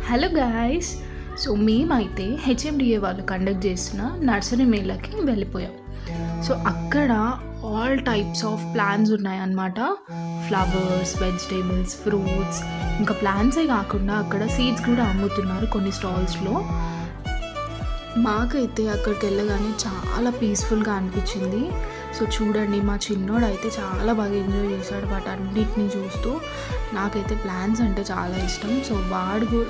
Hello guys. So మేమైతే HMDA వాళ్ళు conduct చేసిన నర్సరీ మేళకి వెళ్ళిపోయాం. సో అక్కడ ఆల్ టైప్స్ ఆఫ్ ప్లాంట్స్ ఉన్నాయన్నమాట. ఫ్లవర్స్, వెజిటేబుల్స్, ఫ్రూట్స్, ఇంకా ప్లాంట్సే కాకుండా అక్కడ సీడ్స్ కూడా అమ్ముతున్నారు కొన్ని స్టాల్స్లో. మాకైతే అక్కడికి వెళ్ళగానే చాలా పీస్ఫుల్గా అనిపించింది. సో చూడండి, మా చిన్నోడు అయితే చాలా బాగా ఎంజాయ్ చేశాడు వాటన్నిటిని చూస్తూ. నాకైతే ప్లాంట్స్ అంటే చాలా ఇష్టం. సో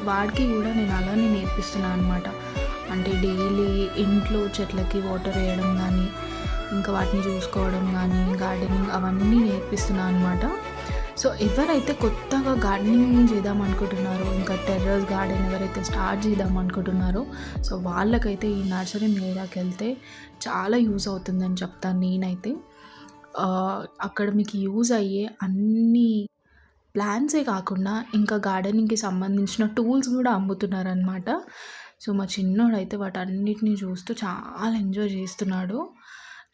వాడికి కూడా నేను అలానే నేర్పిస్తున్నాను అనమాట. అంటే డైలీ ఇంట్లో చెట్లకి వాటర్ వేయడం కానీ, ఇంకా వాటిని చూసుకోవడం కానీ, గార్డెనింగ్ అవన్నీ నేర్పిస్తున్నాను అనమాట. సో ఎవరైతే కొత్తగా గార్డెనింగ్ చేద్దాం అనుకుంటున్నారో, ఇంకా టెర్రస్ గార్డెన్ ఎవరైతే స్టార్ట్ చేద్దాం అనుకుంటున్నారో, సో వాళ్ళకైతే ఈ నర్సరీ మేళాకి వెళ్తే చాలా యూజ్ అవుతుందని చెప్తాను నేనైతే. అక్కడ మీకు యూజ్ అయ్యే అన్ని ప్లాంట్సే కాకుండా ఇంకా గార్డెనింగ్కి సంబంధించిన టూల్స్ కూడా అమ్ముతున్నారనమాట. సో మా చిన్నోడైతే వాటన్నిటిని చూస్తూ చాలా ఎంజాయ్ చేస్తున్నాడు.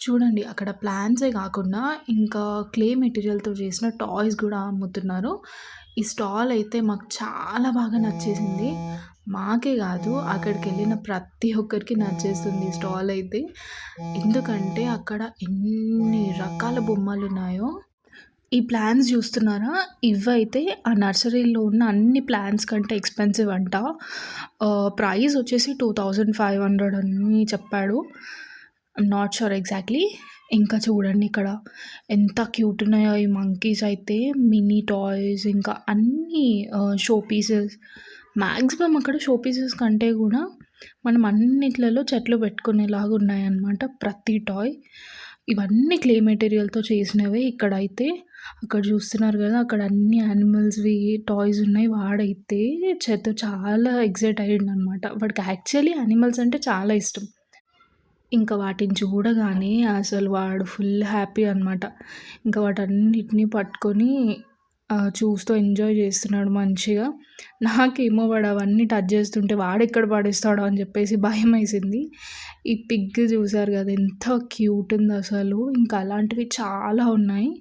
చూడండి, అక్కడ ప్లాంట్సే కాకుండా ఇంకా క్లే మెటీరియల్తో చేసిన టాయ్స్ కూడా అమ్ముతున్నారు. ఈ స్టాల్ అయితే మాకు చాలా బాగా నచ్చేసింది. మాకే కాదు, అక్కడికి వెళ్ళిన ప్రతి ఒక్కరికి నచ్చేస్తుంది ఈ స్టాల్ అయితే. ఎందుకంటే అక్కడ ఎన్ని రకాల బొమ్మలు ఉన్నాయో. ఈ ప్లాంట్స్ చూస్తున్నారా, ఇవైతే ఆ నర్సరీలో ఉన్న అన్ని ప్లాంట్స్ కంటే ఎక్స్పెన్సివ్ అంట. ప్రైస్ వచ్చేసి 2500 అని చెప్పాడు. Not sure exactly. ఇంకా చూడండి ఇక్కడ ఎంత క్యూట్ ఉన్నాయో ఈ మంకీస్ అయితే. మినీ టాయ్స్, ఇంకా అన్నీ షో పీసెస్. మ్యాక్సిమం అక్కడ షో పీసెస్ కంటే కూడా మనం అన్నిట్లలో చెట్లు పెట్టుకునేలాగా ఉన్నాయన్నమాట ప్రతి టాయ్. ఇవన్నీ క్లే మెటీరియల్తో చేసినవే ఇక్కడైతే. అక్కడ చూస్తున్నారు కదా, అక్కడ అన్ని యానిమల్స్వి టాయ్స్ ఉన్నాయి. వాడైతే చేతో చాలా ఎక్సైట్ అయ్యిండనమాట. వాడికి యాక్చువల్లీ యానిమల్స్ అంటే చాలా ఇష్టం. ఇంకా వాటిని చూడగానే అసలు వాడు ఫుల్ హ్యాపీ అనమాట. ఇంకా వాటన్నిటిని పట్టుకొని చూస్తూ ఎంజాయ్ చేస్తున్నాడు మంచిగా. నాకేమో వాడు అవన్నీ టచ్ చేస్తుంటే వాడెక్కడ పడేస్తాడో అని చెప్పేసి భయమేసింది. ఈ పిగ్ చూసారు కదా, ఎంత క్యూట్ ఉందో అసలు. ఇంకా అలాంటివి చాలా ఉన్నాయి.